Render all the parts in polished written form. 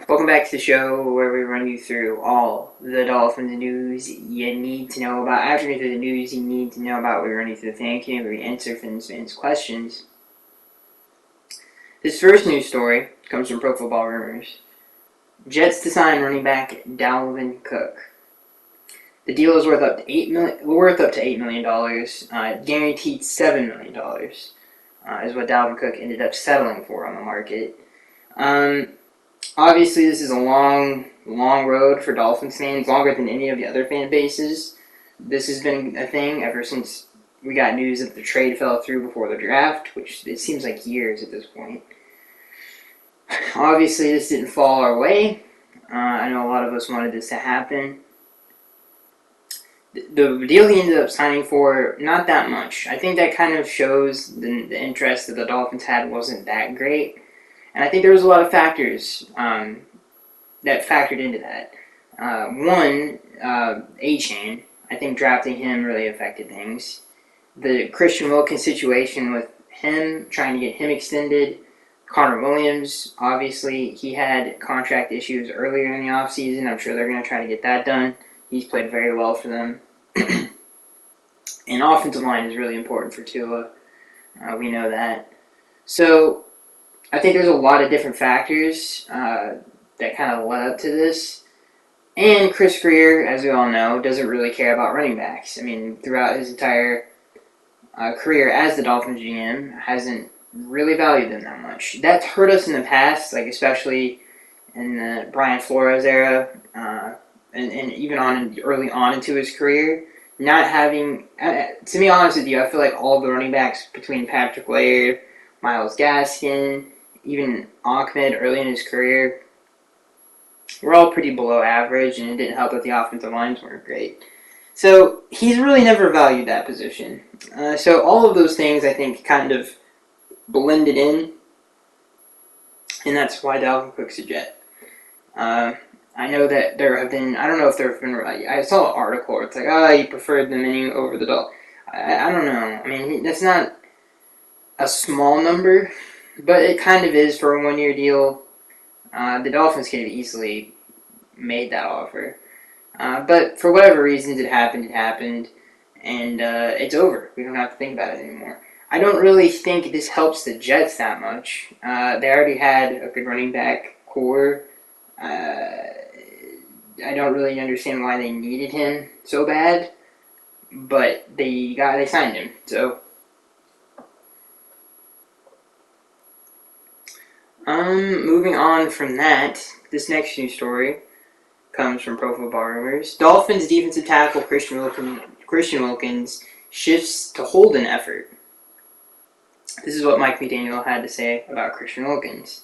Welcome back to the show where we run you through all the Dolphins news you need to know about. After we go through the news you need to know about, we run you through the fan cam where we answer fans' questions. This first news story comes from Pro Football Rumors. Jets to sign running back Dalvin Cook. The deal is worth up to $8 million, guaranteed $7 million, is what Dalvin Cook ended up settling for on the market. Obviously, this is a long road for Dolphins fans, longer than any of the other fan bases. This has been a thing ever since we got news that the trade fell through before the draft, which it seems like years at this point. Obviously, this didn't fall our way. I know a lot of us wanted this to happen. The deal he ended up signing for, not that much. I think that kind of shows the interest that the Dolphins had wasn't that great. And I think there was a lot of factors that factored into that. One, A-Chain. I think drafting him really affected things. The Christian Wilkins situation with him, trying to get him extended. Connor Williams, obviously, he had contract issues earlier in the offseason. I'm sure they're going to try to get that done. He's played very well for them. And offensive line is really important for Tua. We know that. So I think there's a lot of different factors that kind of led up to this. And Chris Greer, as we all know, doesn't really care about running backs. I mean, throughout his entire career as the Dolphins GM, hasn't really valued them that much. That's hurt us in the past, like especially in the Brian Flores era, and even early on into his career. Not having, to be honest with you, I feel like all the running backs between Patrick Laird, Myles Gaskin, even Ahmed early in his career, were all pretty below average, and it didn't help that the offensive lines weren't great. So he's really never valued that position. So all of those things, I think, kind of blended in, and that's why Dalvin Cook's a Jet. I know that there have been, I don't know if there have been, I saw an article where it's like, he preferred them over the Dolphins. I don't know. I mean, that's not a small number, but it kind of is for a one-year deal. The Dolphins could have easily made that offer. But for whatever reasons it happened, and it's over. We don't have to think about it anymore. I don't really think this helps the Jets that much. They already had a good running back core. I don't really understand why they needed him so bad, but they signed him. So, moving on from that, this next news story comes from Pro Football Rumors. Dolphins defensive tackle Christian Wilkins shifts to hold an effort. This is what Mike McDaniel had to say about Christian Wilkins.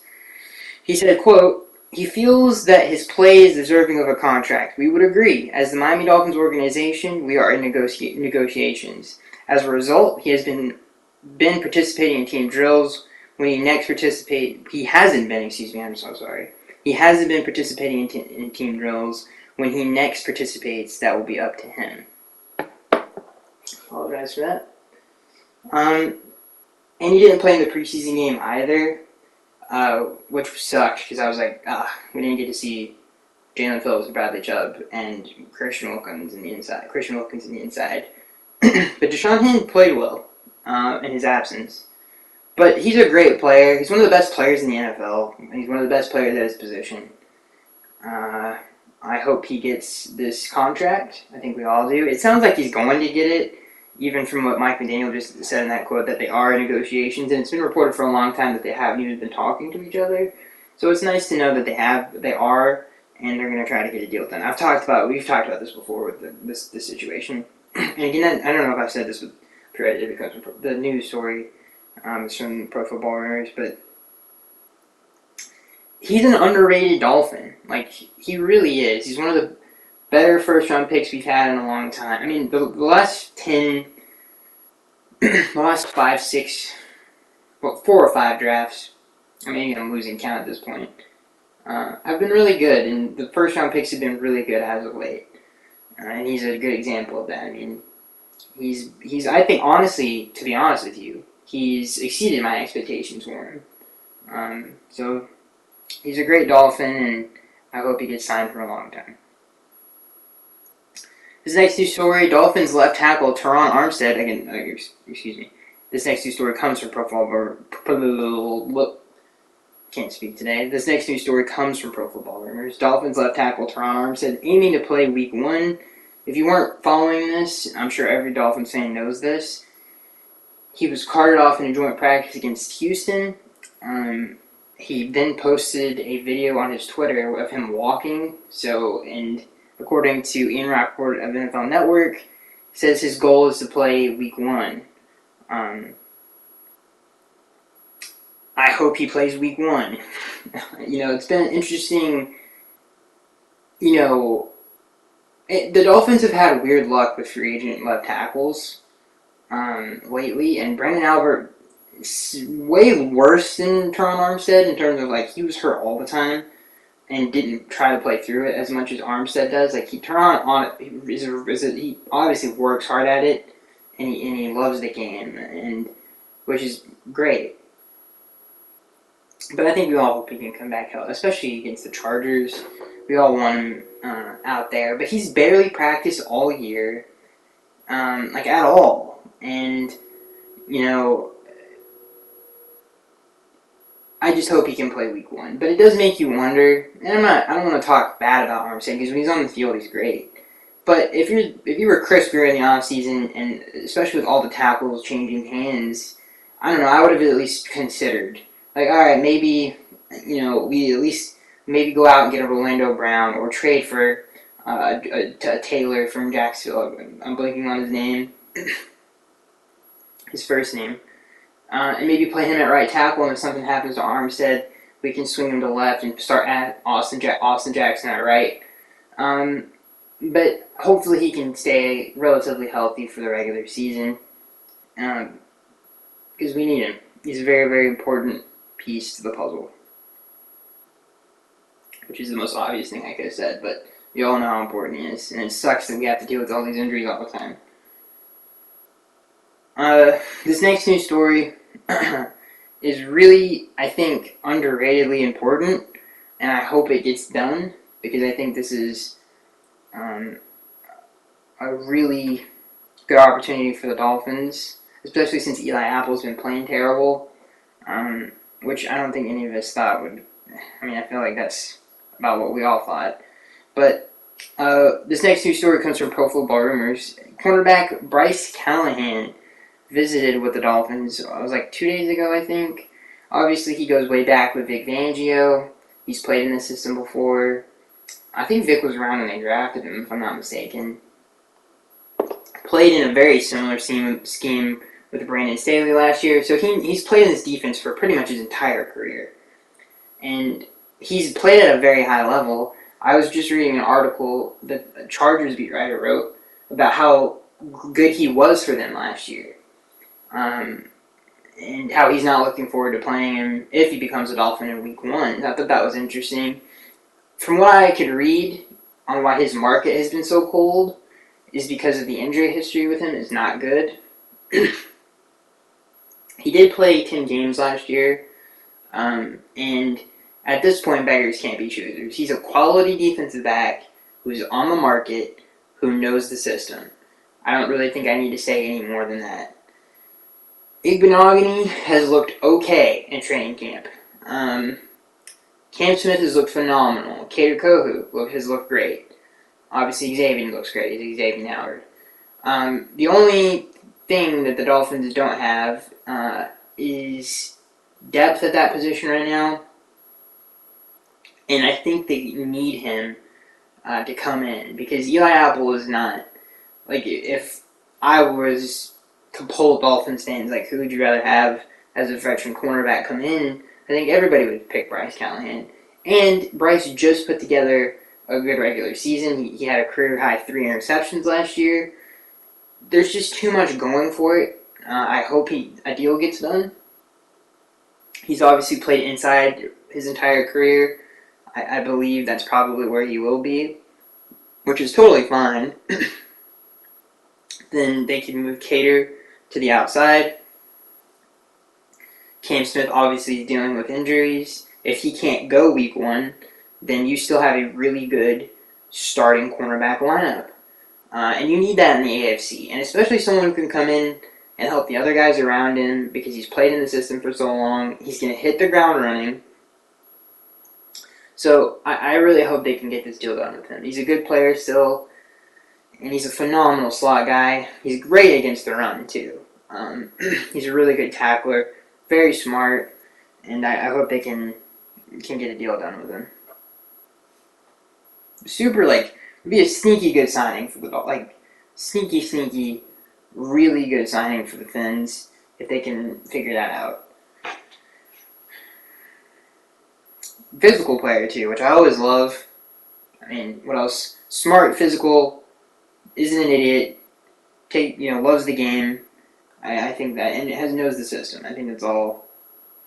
He said, quote, "He feels that his play is deserving of a contract. We would agree. As the Miami Dolphins organization, we are in negotiations. As a result, he has been participating in team drills. When he next he hasn't been, I'm so sorry. He hasn't been participating in team drills. When he next participates, that will be up to him." Apologize for that. And he didn't play in the preseason game either. Which sucked because I was like, we didn't get to see Jalen Phillips and Bradley Chubb and Christian Wilkins in the inside. But Deshaun Hinton played well in his absence. But he's a great player. He's one of the best players in the NFL. He's one of the best players at his position. I hope he gets this contract. I think we all do. It sounds like he's going to get it, even from what Mike McDaniel just said in that quote, that they are in negotiations, and it's been reported for a long time that they haven't even been talking to each other. So it's nice to know that they are, and they're going to try to get a deal done. We've talked about this before with this situation. And again, I don't know if I've said this with because the news story is from Pro Football Rumors, but he's an underrated Dolphin. Like, he really is. He's one of the better first-round picks we've had in a long time. I mean, the last 5, 6, 4 or 5 drafts, maybe I'm losing count at this point, have been really good, and the first-round picks have been really good as of late. And he's a good example of that. I mean, he's I think, honestly, to be honest with you, he's exceeded my expectations for him. So he's a great Dolphin, and I hope he gets signed for a long time. This next news story: Dolphins left tackle Teron Armstead. Again, excuse me. This next news story comes from Pro Football. Can't speak today. This next news story comes from Pro Football Rumors. Dolphins left tackle Teron Armstead aiming to play Week 1. If you weren't following this, I'm sure every Dolphins fan knows this. He was carted off in a joint practice against Houston. He then posted a video on his Twitter of him walking. And according to Ian Rappaport of NFL Network, says his goal is to play Week 1. I hope he plays Week 1. It's been interesting. The Dolphins have had weird luck with free agent left tackles lately, and Brandon Albert is way worse than Teron Armstead in terms of, he was hurt all the time and didn't try to play through it as much as Armstead does. He obviously works hard at it, and he loves the game, and which is great. But I think we all hope he can come back healthy, especially against the Chargers. We all want him out there. But he's barely practiced all year, at all. And, I just hope he can play Week 1. But it does make you wonder, and I don't want to talk bad about Armstead, because when he's on the field, he's great. But if you were Chris Greer in the offseason, and especially with all the tackles changing hands, I don't know, I would have at least considered. All right, maybe, we at least maybe go out and get a Rolando Brown or trade for a Taylor from Jacksonville. I'm blanking on his name. His first name. And maybe play him at right tackle, and if something happens to Armstead, we can swing him to left and start at Austin Jackson at right. But hopefully he can stay relatively healthy for the regular season. Because we need him. He's a very, very important piece to the puzzle, which is the most obvious thing I could have said, but you all know how important he is, and it sucks that we have to deal with all these injuries all the time. This next news story is really, I think, underratedly important, and I hope it gets done, because I think this is a really good opportunity for the Dolphins, especially since Eli Apple's been playing terrible. Which I don't think any of us thought would. I feel like that's about what we all thought. But this next news story comes from Pro Football Rumors. Cornerback Bryce Callahan visited with the Dolphins. It was 2 days ago, I think. Obviously, he goes way back with Vic Fangio. He's played in the system before. I think Vic was around when they drafted him, if I'm not mistaken. Played in a very similar scheme with Brandon Staley last year, so he's played in this defense for pretty much his entire career. And he's played at a very high level. I was just reading an article that a Chargers beat writer wrote about how good he was for them last year. And how he's not looking forward to playing him if he becomes a Dolphin in Week 1. I thought that was interesting. From what I could read on why his market has been so cold is because of the injury history with him is not good. He did play 10 games last year, and at this point, beggars can't be choosers. He's a quality defensive back who's on the market, who knows the system. I don't really think I need to say any more than that. Igbenogany has looked okay in training camp. Cam Smith has looked phenomenal. Kader Kohu has looked great. Obviously, Xavier looks great. He's Xavier Howard. The only thing that the Dolphins don't have is depth at that position right now, and I think they need him to come in, because Eli Apple is not, if I was to poll Dolphins fans, who would you rather have as a veteran cornerback come in, I think everybody would pick Bryce Callahan. And Bryce just put together a good regular season. He had a career-high 3 interceptions last year. There's just too much going for it. I hope a deal gets done. He's obviously played inside his entire career. I believe that's probably where he will be, which is totally fine. Then they can move Kader to the outside. Cam Smith obviously is dealing with injuries. if he can't go week 1, then you still have a really good starting cornerback lineup. And you need that in the AFC. And especially someone who can come in and help the other guys around him because he's played in the system for so long. He's going to hit the ground running. So I really hope they can get this deal done with him. He's a good player still, and he's a phenomenal slot guy. He's great against the run, too. He's a really good tackler, very smart, and I hope they can get a deal done with him. Super, would be a sneaky good signing for the sneaky, really good signing for the Fins if they can figure that out. Physical player too, which I always love. I mean, what else? Smart, physical, isn't an idiot. Loves the game. I think that, and knows the system. I think that's all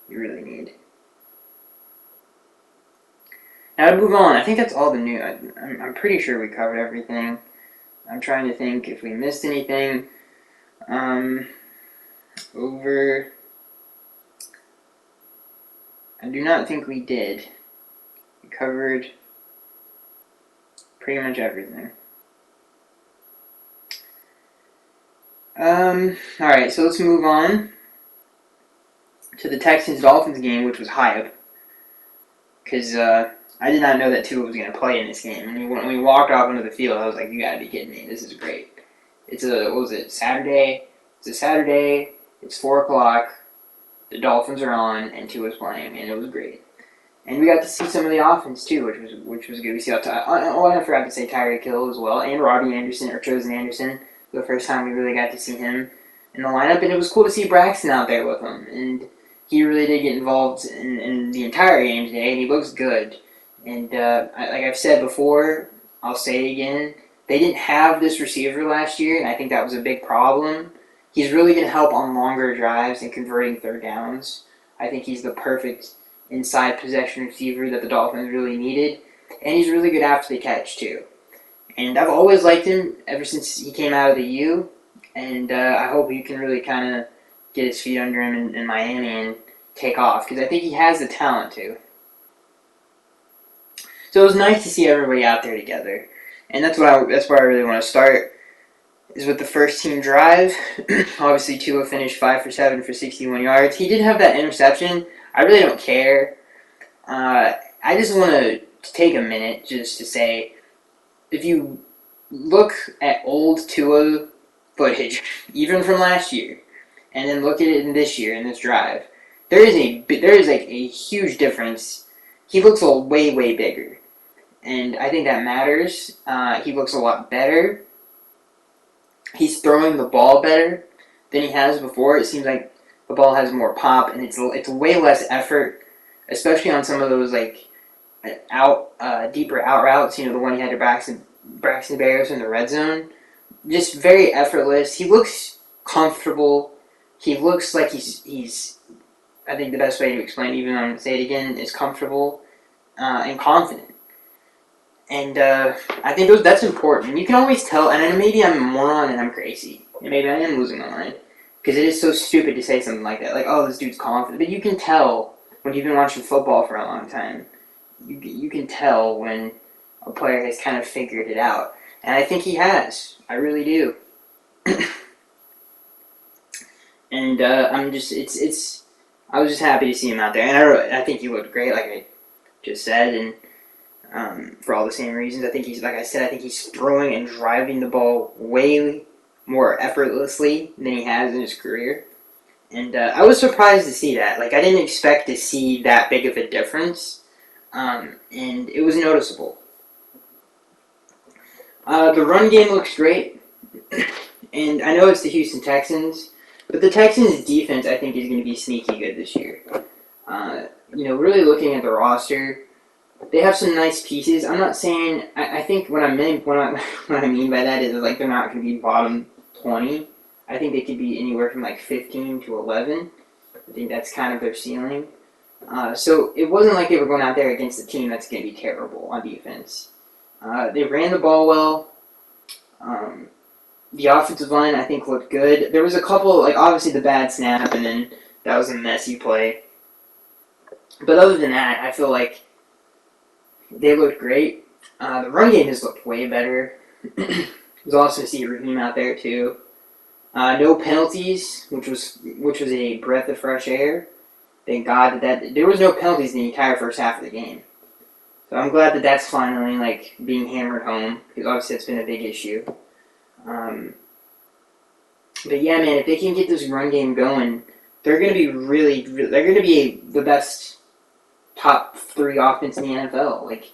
you really need. Now to move on, I think that's all the new. I'm pretty sure we covered everything. I'm trying to think if we missed anything. I do not think we did. We covered pretty much everything. Alright, so let's move on to the Texans-Dolphins game, which was hype. Because I did not know that Tua was going to play in this game. And when we walked off into the field, I was like, you gotta be kidding me. This is great. It's Saturday? It's a Saturday. It's 4 o'clock. The Dolphins are on, and Tua's playing, and it was great. And we got to see some of the offense, too, which was good. We see I forgot to say Tyreek Hill as well, and Robbie Anderson, or Chosen Anderson. The first time we really got to see him in the lineup, and it was cool to see Braxton out there with him. And he really did get involved in the entire game today, and he looks good. And like I've said before, I'll say it again, they didn't have this receiver last year, and I think that was a big problem. He's really going to help on longer drives and converting third downs. I think he's the perfect inside possession receiver that the Dolphins really needed. And he's really good after the catch, too. And I've always liked him ever since he came out of the U. And I hope he can really kind of get his feet under him in Miami and take off. Because I think he has the talent, too. So it was nice to see everybody out there together. And that's where I really want to start. Is with the first team drive. Obviously, Tua finished 5 for 7 for 61 yards. He did have that interception. I really don't care. I just want to take a minute just to say, if you look at old Tua footage, even from last year, and then look at it in this year in this drive, there is a huge difference. He looks way bigger, and I think that matters. He looks a lot better. He's throwing the ball better than he has before. It seems like the ball has more pop, and it's way less effort, especially on some of those deeper out routes. The one he had to Braxton Berrios in the red zone. Just very effortless. He looks comfortable. He looks like he's. I think the best way to explain, even though I'm going to say it again, is comfortable and confident. And I think that's important. You can always tell, and maybe I'm a moron and I'm crazy. And maybe I am losing my mind. Because it is so stupid to say something like that. Like, oh, this dude's confident. But you can tell when you've been watching football for a long time. You can tell when a player has kind of figured it out. And I think he has. I really do. And I was just happy to see him out there. And I think he looked great, like I just said. And for all the same reasons. I think he's throwing and driving the ball way more effortlessly than he has in his career. And I was surprised to see that. I didn't expect to see that big of a difference. And it was noticeable. The run game looks great. And I know it's the Houston Texans, but the Texans' defense, I think, is going to be sneaky good this year. Really looking at the roster, they have some nice pieces. I'm not saying. I think what I mean by that is they're not going to be bottom 20. I think they could be anywhere from 15 to 11. I think that's kind of their ceiling. So it wasn't like they were going out there against a team that's going to be terrible on defense. They ran the ball well. The offensive line, I think, looked good. There was a couple, obviously the bad snap, and then that was a messy play. But other than that, I feel like they looked great. The run game has looked way better. It was awesome to see Raheem out there too. No penalties, which was a breath of fresh air. Thank God that there was no penalties in the entire first half of the game. So I'm glad that that's finally like being hammered home because obviously it's been a big issue. Um, but yeah, man, if they can get this run game going, they're going to be they're going to be the best top 3 offense in the NFL. Like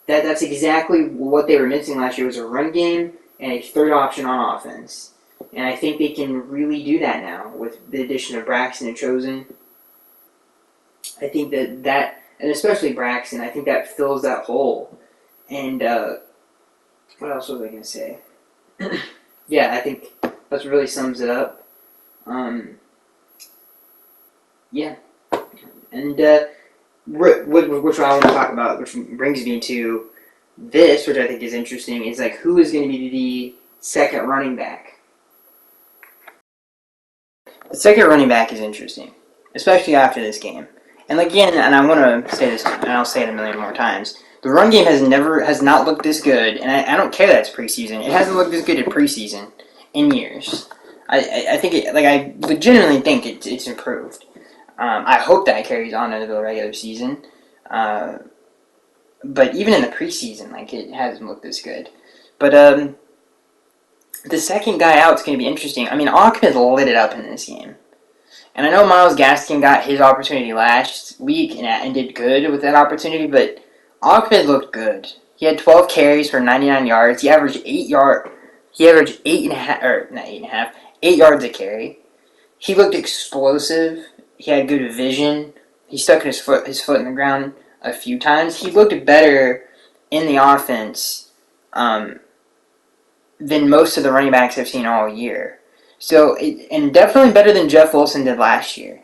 that's exactly what they were missing last year was a run game and a third option on offense. And I think they can really do that now with the addition of Braxton and Chosen. I think that and especially Braxton, I think that fills that hole. And what else was I going to say? Yeah, I think that really sums it up. Yeah. And which I want to talk about, which brings me to this, which I think is interesting, is like who is going to be the second running back? The second running back is interesting, especially after this game. And again, and I want to say this, and I'll say it a million more times, the run game has not looked this good, and I don't care that it's preseason. It hasn't looked this good in preseason in years. I think I legitimately think it's improved. I hope that carries on into the regular season. But even in the preseason, like it hasn't looked this good. But the second guy out is going to be interesting. I mean, Ahmed lit it up in this game. And I know Myles Gaskin got his opportunity last week and did good with that opportunity, but Ahmed looked good. He had 12 carries for 99 yards. He averaged 8 yards a carry. He looked explosive. He had good vision. He stuck his foot in the ground a few times. He looked better in the offense than most of the running backs I've seen all year. So, and definitely better than Jeff Wilson did last year.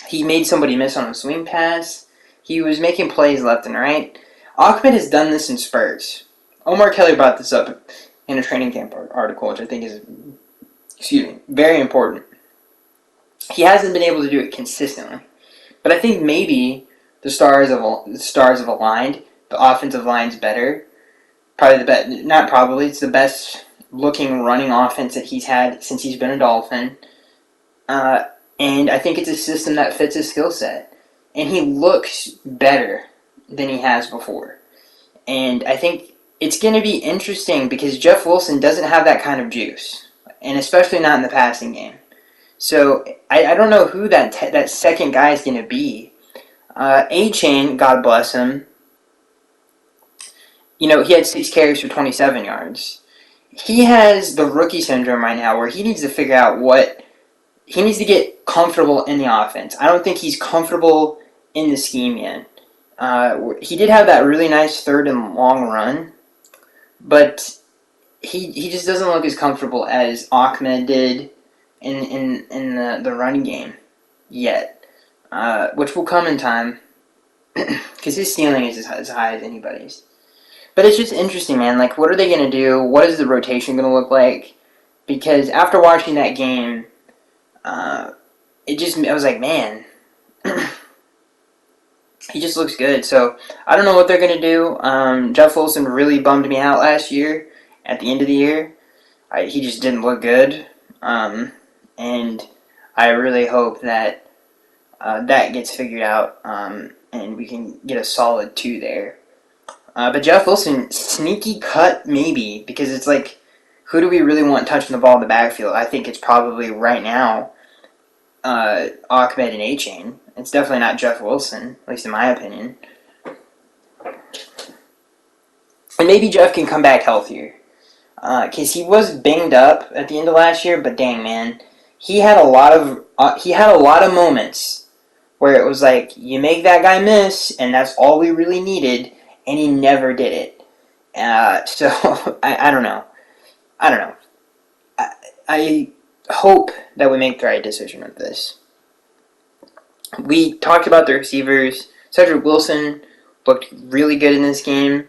He made somebody miss on a swing pass. He was making plays left and right. Ahmed has done this in spurts. Omar Kelly brought this up in a training camp article, which I think is, very important. He hasn't been able to do it consistently. But I think maybe the stars have aligned. The offensive line's better. It's the best looking running offense that he's had since he's been a Dolphin. And I think it's a system that fits his skill set. And he looks better than he has before. And I think it's going to be interesting because Jeff Wilson doesn't have that kind of juice. And especially not in the passing game. So I don't know who that second guy is going to be. A-Chain, God bless him, he had 6 carries for 27 yards. He has the rookie syndrome right now where he needs to figure out he needs to get comfortable in the offense. I don't think he's comfortable in the scheme yet. He did have that really nice third and long run, but he just doesn't look as comfortable as Ahmed did in the running game yet, which will come in time because his ceiling is as high as anybody's. But it's just interesting, man. Like, what are they going to do? What is the rotation going to look like? Because after watching that game, I was like, man, he just looks good. So I don't know what they're going to do. Jeff Wilson really bummed me out last year at the end of the year. He just didn't look good. And I really hope that that gets figured out and we can get a solid 2 there. But Jeff Wilson, sneaky cut maybe, because it's like, who do we really want touching the ball in the backfield? I think it's probably right now Ahmed and A-Chain. It's definitely not Jeff Wilson, at least in my opinion. And maybe Jeff can come back healthier. Because he was banged up at the end of last year, but dang, man. He had a lot of moments where it was like, you make that guy miss, and that's all we really needed, and he never did it. So, I don't know. I hope that we make the right decision with this. We talked about the receivers. Cedric Wilson looked really good in this game.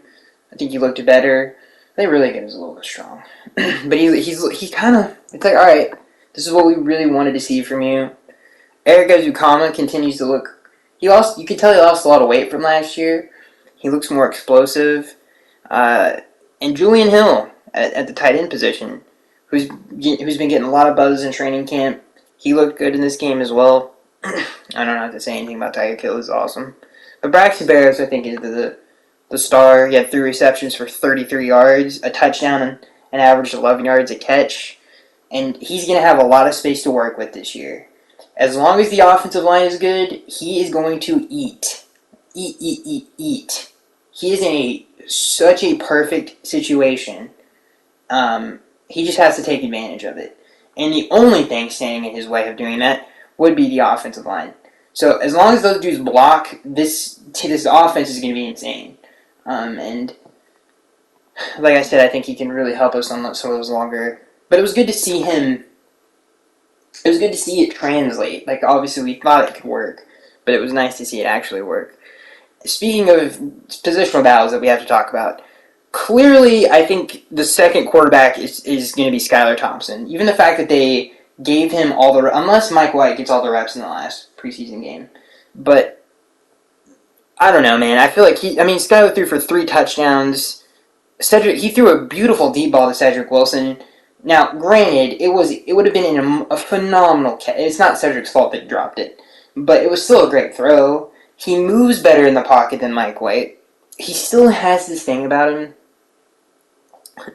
I think he looked better. I think really good is a little bit strong. But he kind of, it's like, alright, this is what we really wanted to see from you. Eric Azukama continues to look You could tell he lost a lot of weight from last year. He looks more explosive. And Julian Hill at the tight end position, who's been getting a lot of buzz in training camp. He looked good in this game as well. I don't have to say anything about Tyreek Hill. He's awesome. But Braxton Berrios, I think, is the star. He had 3 receptions for 33 yards, a touchdown, and averaged 11 yards a catch. And he's going to have a lot of space to work with this year. As long as the offensive line is good, he is going to eat. Eat, eat, eat, eat. He is in such a perfect situation. He just has to take advantage of it. And the only thing standing in his way of doing that would be the offensive line. So as long as those dudes block, this offense is going to be insane. And like I said, I think he can really help us on some of those longer. But it was good to see him. It was good to see it translate. Like, obviously, we thought it could work, but it was nice to see it actually work. Speaking of positional battles that we have to talk about, clearly, I think the second quarterback is going to be Skylar Thompson. Even the fact that they gave him all the... Unless Mike White gets all the reps in the last preseason game. But, I don't know, man. I feel like Skylar threw for 3 touchdowns. He threw a beautiful deep ball to Cedric Wilson. Now, granted, it would have been in a phenomenal catch. It's not Cedric's fault that he dropped it, but it was still a great throw. He moves better in the pocket than Mike White. He still has this thing about him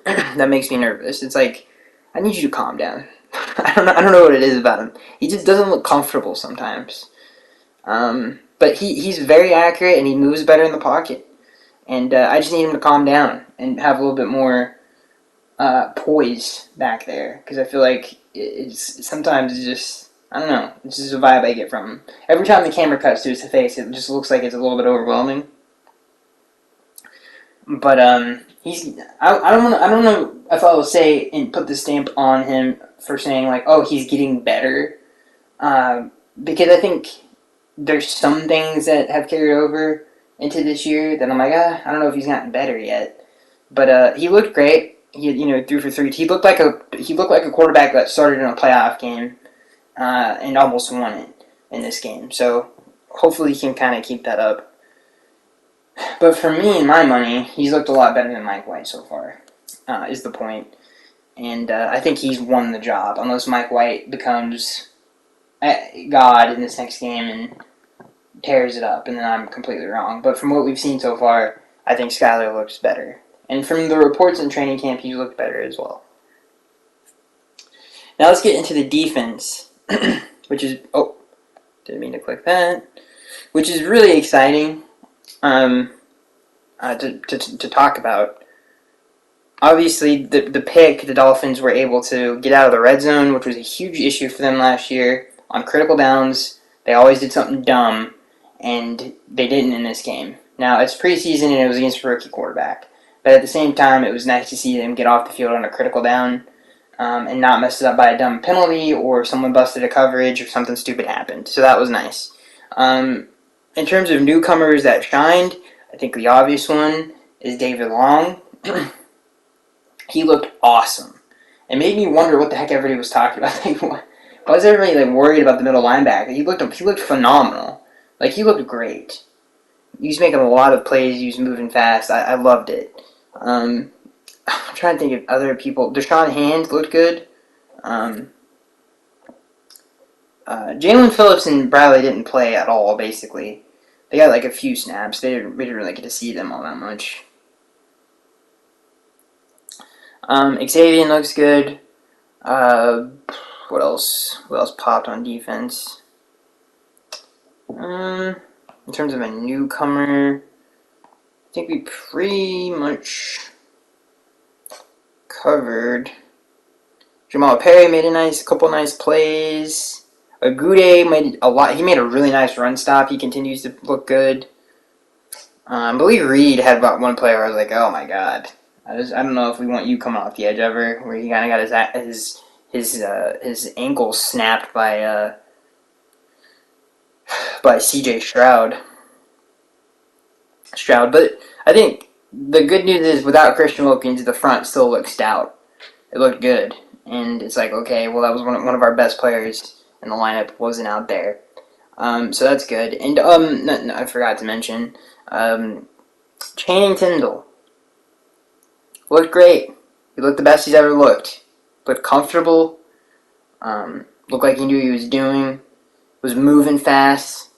that makes me nervous. It's like, I need you to calm down. I don't know what it is about him. He just doesn't look comfortable sometimes. But he's very accurate and he moves better in the pocket. And I just need him to calm down and have a little bit more poise back there, because I feel like sometimes just, I don't know, it's just a vibe I get from him. Every time the camera cuts to his face, it just looks like it's a little bit overwhelming. But I don't know if I will say and put the stamp on him for saying like, oh, he's getting better, because I think there's some things that have carried over into this year that I'm like, I don't know if he's gotten better yet. But he looked great. He threw for 3. He looked like a quarterback that started in a playoff game and almost won it in this game. So hopefully he can kind of keep that up. But for me and my money, he's looked a lot better than Mike White so far, is the point. And I think he's won the job, unless Mike White becomes God in this next game and tears it up, and then I'm completely wrong. But from what we've seen so far, I think Skylar looks better. And from the reports in training camp, he looked better as well. Now let's get into the defense, which is... Oh, didn't mean to click that. Which is really exciting to talk about. Obviously, the Dolphins were able to get out of the red zone, which was a huge issue for them last year. On critical downs, they always did something dumb, and they didn't in this game. Now, it's preseason, and it was against a rookie quarterback. But at the same time, it was nice to see them get off the field on a critical down and not mess it up by a dumb penalty or someone busted a coverage or something stupid happened. So that was nice. In terms of newcomers that shined, I think the obvious one is David Long. He looked awesome. It made me wonder what the heck everybody was talking about. Like, why was everybody worried about the middle linebacker? He looked phenomenal. Like, he looked great. He was making a lot of plays. He was moving fast. I loved it. I'm trying to think of other people. Deshaun Hand looked good. Jalen Phillips and Bradley didn't play at all, basically. They got a few snaps. We didn't really get to see them all that much. Xavier looks good. What else? What else popped on defense? In terms of a newcomer, I think we pretty much covered. Jamal Perry made a couple nice plays. Agude made a lot. He made a really nice run stop. He continues to look good. I believe Reed had about one play where I was like, oh my god. I don't know if we want you coming off the edge ever, where he kind of got his ankle snapped by C.J. Stroud. But I think the good news is without Christian Wilkins, the front still looked stout. It looked good, and it's like, okay, well, that was one of our best players in the lineup wasn't out there. So that's good. And no, I forgot to mention, Channing Tindall looked great. He looked the best he's ever looked. Looked comfortable. Looked like he knew what he was doing. Was moving fast.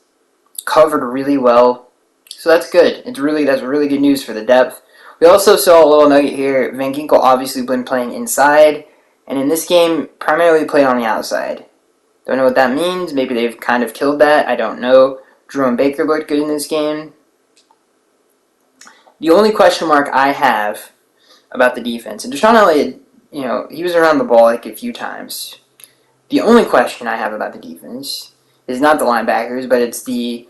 Covered really well. So that's good. That's really good news for the depth. We also saw a little nugget here. Van Ginkel obviously been playing inside, and in this game primarily played on the outside. Don't know what that means. Maybe they've kind of killed that. I don't know. Jerome Baker looked good in this game. The only question mark I have about the defense, and Deshaun Elliott, he was around the ball like a few times. The only question I have about the defense is not the linebackers, but it's the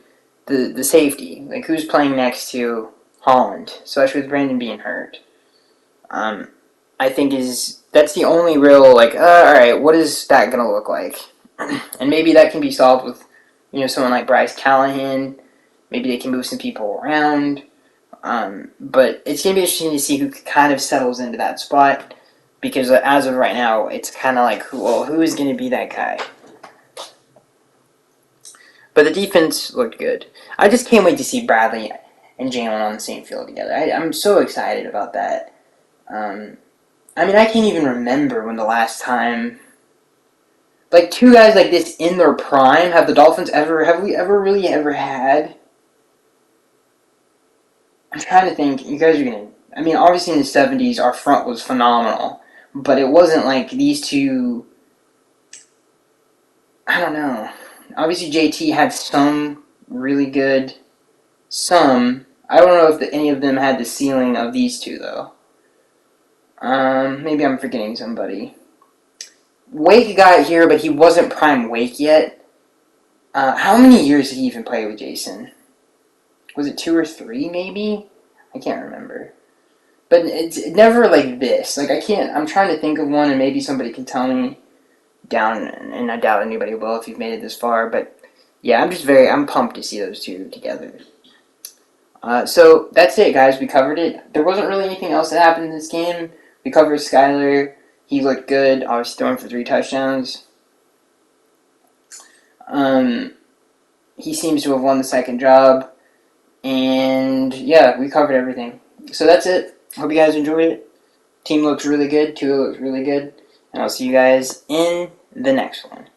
safety. Like, who's playing next to Holland, especially with Brandon being hurt. I think that's the only real, all right, what is that going to look like? And maybe that can be solved with, someone like Bryce Callahan. Maybe they can move some people around. But it's going to be interesting to see who kind of settles into that spot. Because as of right now, it's kind of like, who is going to be that guy? But the defense looked good. I just can't wait to see Bradley and Jalen on the same field together. I'm so excited about that. I can't even remember when the last time, like, two guys like this in their prime, have we ever really had? I'm trying to think. You guys are going to, obviously in the 70s, our front was phenomenal, but it wasn't like these two, I don't know. Obviously JT had some really good, I don't know if any of them had the ceiling of these two, though. Maybe I'm forgetting somebody. Wake got here, but he wasn't prime Wake yet. How many years did he even play with Jason? Was it 2 or 3, maybe? I can't remember. But it's never like this. Like, I'm trying to think of one, and maybe somebody can tell me down, and I doubt anybody will if you've made it this far, but yeah, I'm pumped to see those two together. So that's it, guys. We covered it. There wasn't really anything else that happened in this game. We covered Skyler. He looked good. Obviously throwing for 3 touchdowns. He seems to have won the second job. And yeah, we covered everything. So that's it. Hope you guys enjoyed it. Team looks really good. Tua looks really good. And I'll see you guys in the next one.